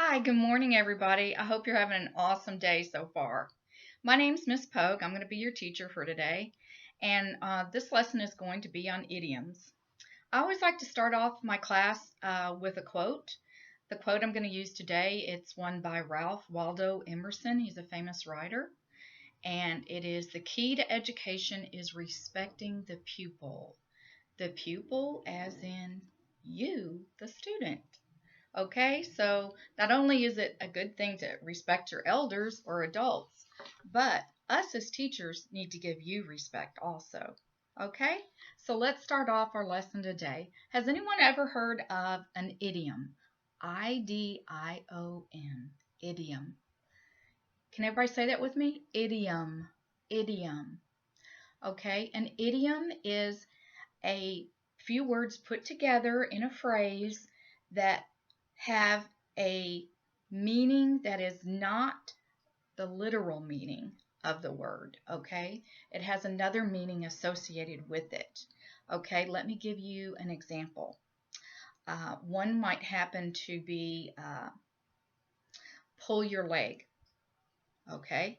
Hi, good morning, everybody. I hope you're having an awesome day so far. My name's Miss Pogue. I'm going to be your teacher for today, and this lesson is going to be on idioms. I always like to start off my class with a quote. The quote I'm going to use today, it's one by Ralph Waldo Emerson. He's a famous writer, and it is, "The key to education is respecting the pupil." The pupil as in you, the student. Okay, so not only is it a good thing to respect your elders or adults, but us as teachers need to give you respect also. Okay, so let's start off our lesson today. Has anyone ever heard of an idiom? Idiom. Idiom. Can everybody say that with me? Idiom. Idiom. Okay, an idiom is a few words put together in a phrase that have a meaning that is not the literal meaning of the word, okay? It has another meaning associated with it. Okay, let me give you an example. One might happen to be pull your leg, okay?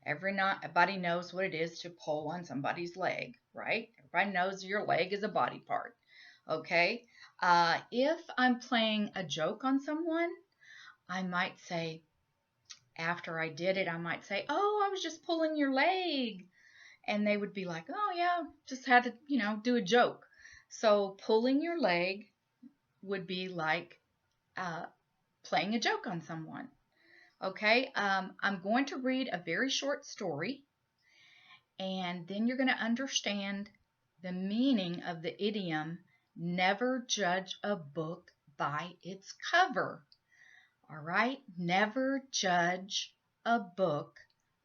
Everybody knows what it is to pull on somebody's leg, right? Everybody knows your leg is a body part, okay? If I'm playing a joke on someone, I might say, after I did it, I might say, "Oh, I was just pulling your leg." And they would be like, "Oh, yeah, just had to, do a joke." So pulling your leg would be like uh, playing a joke on someone. Okay, I'm going to read a very short story, and then you're going to understand the meaning of the idiom, "Never judge a book by its cover." All right, never judge a book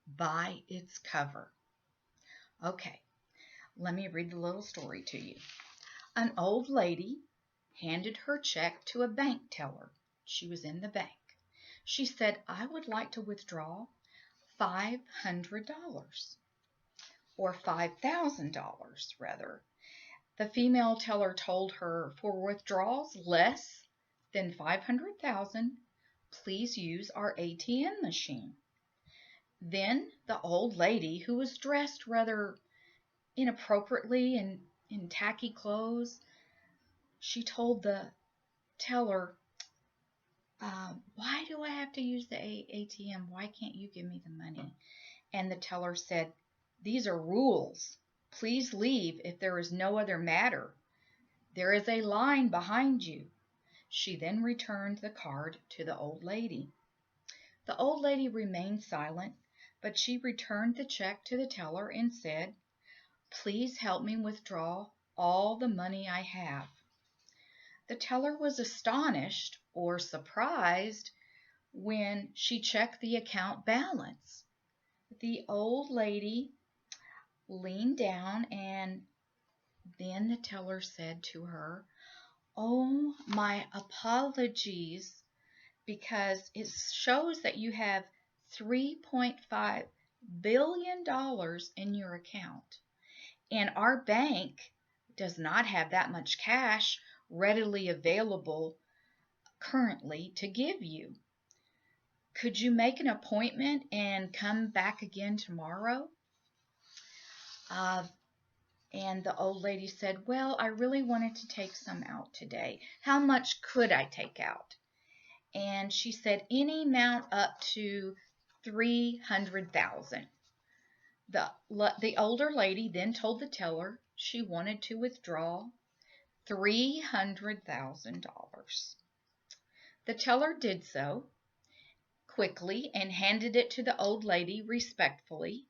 by its cover. Okay, let me read the little story to you. An old lady handed her check to a bank teller. She was in the bank. She said, "I would like to withdraw $500, or $5,000 rather." The female teller told her, "For withdrawals less than 500,000, please use our ATM machine." Then the old lady, who was dressed rather inappropriately and in tacky clothes, she told the teller, "Why do I have to use the ATM? Why can't you give me the money?" And the teller said, "These are rules. Please leave if there is no other matter. There is a line behind you." She then returned the card to the old lady. The old lady remained silent, but she returned the check to the teller and said, "Please help me withdraw all the money I have." The teller was astonished or surprised when she checked the account balance. The old lady leaned down, and then the teller said to her, "Oh, my apologies, because it shows that you have $3.5 billion in your account, and our bank does not have that much cash readily available currently to give you. Could you make an appointment and come back again tomorrow?" Uh, and the old lady said, "Well, I really wanted to take some out today. How much could I take out?" And she said, "Any amount up to 300,000. The older lady then told the teller she wanted to withdraw $300,000. The teller did so quickly and handed it to the old lady respectfully.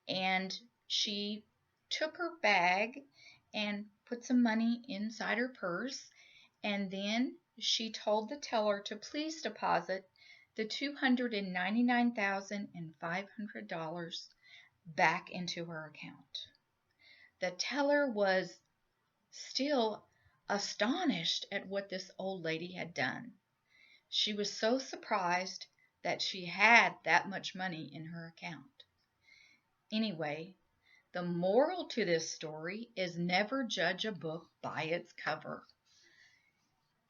And she took her bag and put some money inside her purse. And then she told the teller to please deposit the $299,500 back into her account. The teller was still astonished at what this old lady had done. She was so surprised that she had that much money in her account. Anyway, the moral to this story is never judge a book by its cover.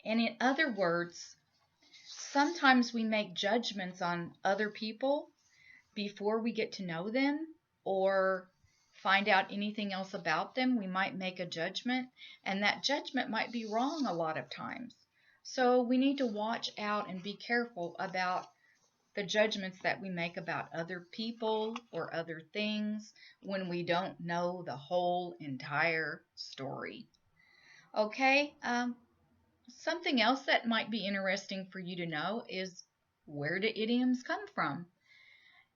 And in other words, sometimes we make judgments on other people before we get to know them or find out anything else about them. We might make a judgment, and that judgment might be wrong a lot of times. So we need to watch out and be careful about the judgments that we make about other people or other things when we don't know the whole entire story. Okay, something else that might be interesting for you to know is, where do idioms come from?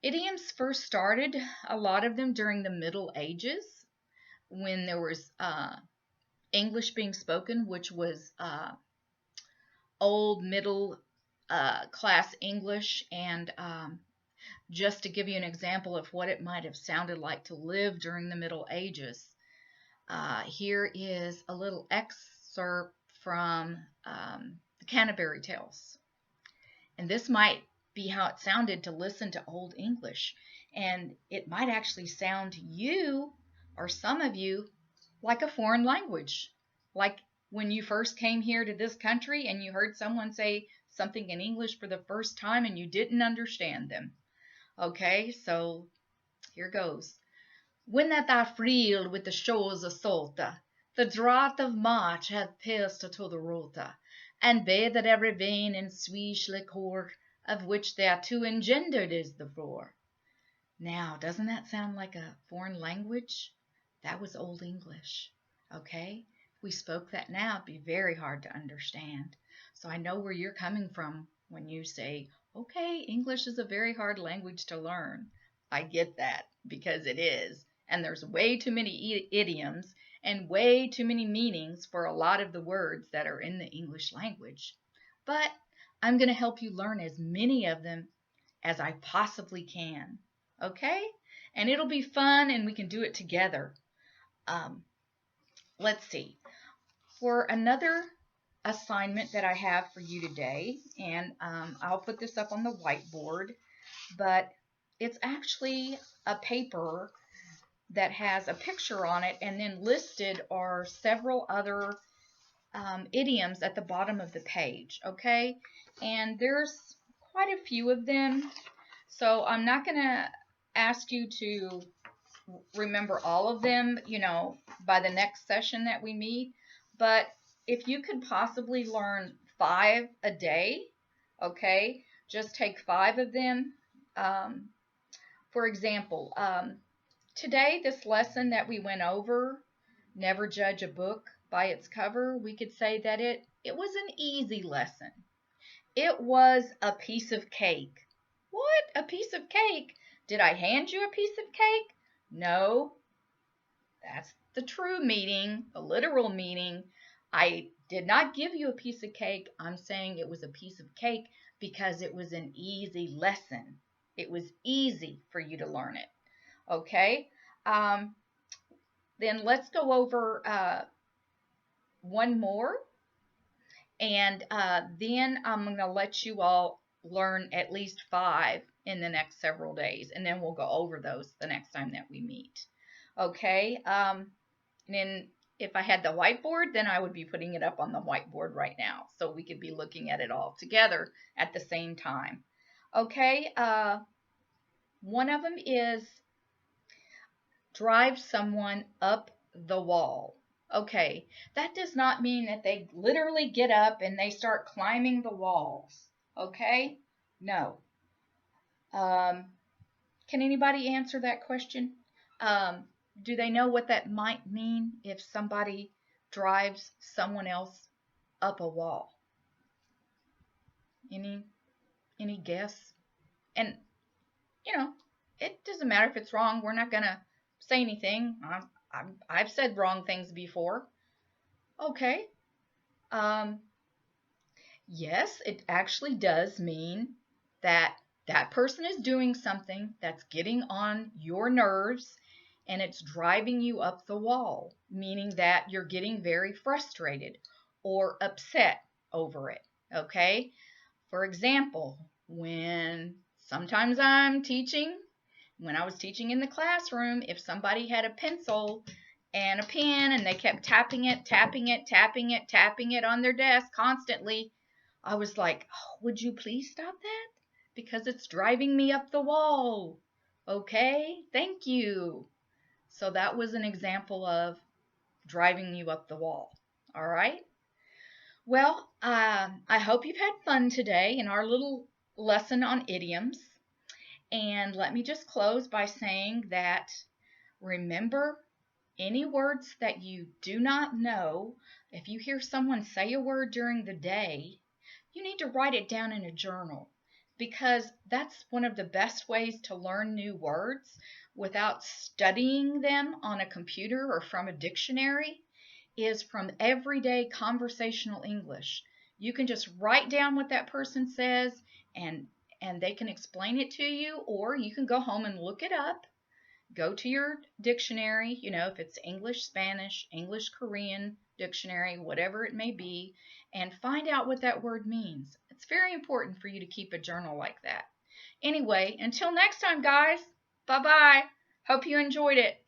Idioms first started, a lot of them, during the Middle Ages when there was English being spoken, which was old middle class English. And just to give you an example of what it might have sounded like to live during the Middle Ages, here is a little excerpt from the Canterbury Tales. And this might be how it sounded to listen to Old English. And it might actually sound to you, or some of you, like a foreign language. Like when you first came here to this country and you heard someone say something in English for the first time and you didn't understand them. Okay, so here goes. When that I freeled with the shores of Salta, the drought of March hath pierced to the rota, and bathed every vein in sweet liquor, of which thereto engendered is the roar. Now, doesn't that sound like a foreign language? That was Old English, okay? If we spoke that now, it'd be very hard to understand. So I know where you're coming from when you say, okay, English is a very hard language to learn. I get that, because it is. And there's way too many idioms and way too many meanings for a lot of the words that are in the English language. But I'm going to help you learn as many of them as I possibly can. Okay? And it'll be fun and we can do it together. Let's see. For another assignment that I have for you today, and I'll put this up on the whiteboard, but it's actually a paper that has a picture on it, and then listed are several other idioms at the bottom of the page, okay? And there's quite a few of them, so I'm not going to ask you to remember all of them, by the next session that we meet, but if you could possibly learn 5 a day, okay? Just take 5 of them. For example, today, this lesson that we went over, never judge a book by its cover, we could say that it was an easy lesson. It was a piece of cake. What? A piece of cake? Did I hand you a piece of cake? No. That's the true meaning, the literal meaning. I did not give you a piece of cake. I'm saying it was a piece of cake because it was an easy lesson. It was easy for you to learn it. Okay? Then let's go over one more. And then I'm going to let you all learn at least 5 in the next several days. And then we'll go over those the next time that we meet. Okay? And then if I had the whiteboard, then I would be putting it up on the whiteboard right now. So we could be looking at it all together at the same time. Okay? One of them is drive someone up the wall. Okay, that does not mean that they literally get up and they start climbing the walls. Okay? No. Can anybody answer that question? Do they know what that might mean if somebody drives someone else up a wall? Any guess? And, it doesn't matter if it's wrong. We're not going to say anything. I've said wrong things before. Okay. Yes, it actually does mean that that person is doing something that's getting on your nerves and it's driving you up the wall, meaning that you're getting very frustrated or upset over it. Okay. For example, sometimes I'm teaching, when I was teaching in the classroom, if somebody had a pencil and a pen and they kept tapping it on their desk constantly, I was like, oh, would you please stop that? Because it's driving me up the wall. Okay, thank you. So that was an example of driving you up the wall. All right. Well, I hope you've had fun today in our little lesson on idioms. And let me just close by saying that remember, any words that you do not know, if you hear someone say a word during the day, you need to write it down in a journal because that's one of the best ways to learn new words without studying them on a computer or from a dictionary is from everyday conversational English. You can just write down what that person says and they can explain it to you, or you can go home and look it up. Go to your dictionary, if it's English, Spanish, English, Korean dictionary, whatever it may be, and find out what that word means. It's very important for you to keep a journal like that. Anyway, until next time, guys, bye bye. Hope you enjoyed it.